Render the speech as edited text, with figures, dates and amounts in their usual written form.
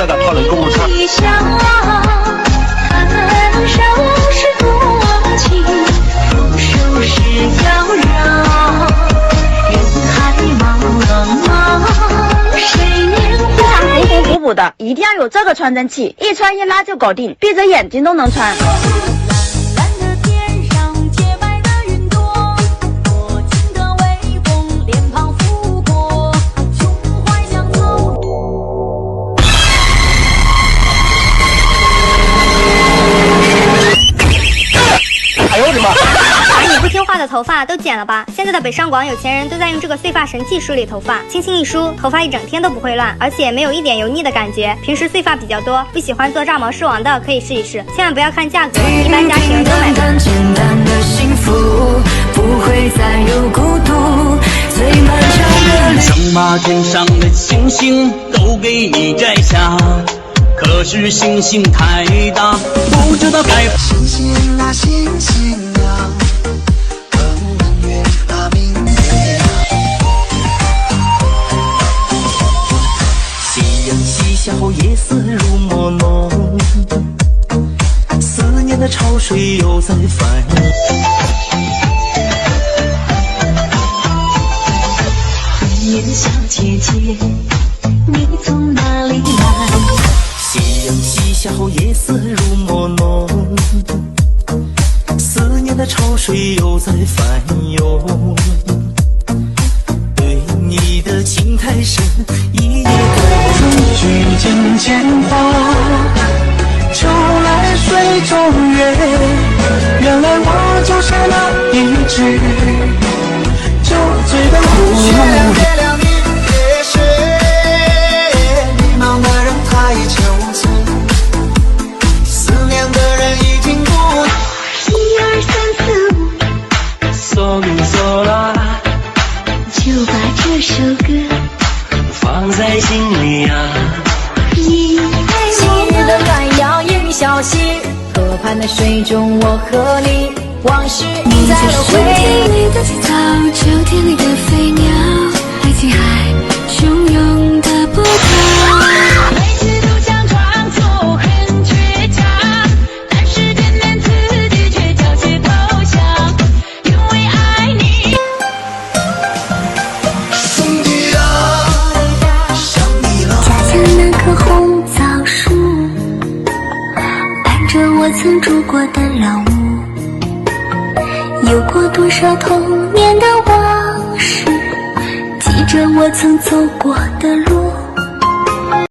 在讨论公路车。补补的，一定要有这个传真器，一穿一拉就搞定，闭着眼睛都能穿。哎呦我的妈！把你不听话的头发都剪了吧！现在的北上广有钱人都在用这个碎发神器梳理头发，轻轻一梳，头发一整天都不会乱，而且没有一点油腻的感觉。平时碎发比较多，不喜欢做炸毛狮王的可以试一试，千万不要看价格，一般家庭都买不起。简单的幸福，不会再有孤独，最漫长的想把天上的星星都给你摘下，可是星星太大，不知道该。星星啊星星啊，奔月啊明月啊，夕阳西下后夜色如墨浓，思念的潮水又在翻涌。年小姐姐，你从哪里来？夕阳西下后夜色如墨浓，思念的潮水又在翻涌。对你的情太深，一夜的举剑见花，秋来水中月，原来我就是那一只酒醉的狐狸。就把这首歌放在心里啊。你昔日的暖阳映小溪，河畔的水中我和你，往事印在了回忆。春天里的青草，秋天里的飞鸟，爱情海汹涌的波涛。每次都想装作很倔强，但是点点刺激却缴械投降，因为爱你。红枣树，伴着我曾住过的老屋，有过多少童年的往事，记着我曾走过的路。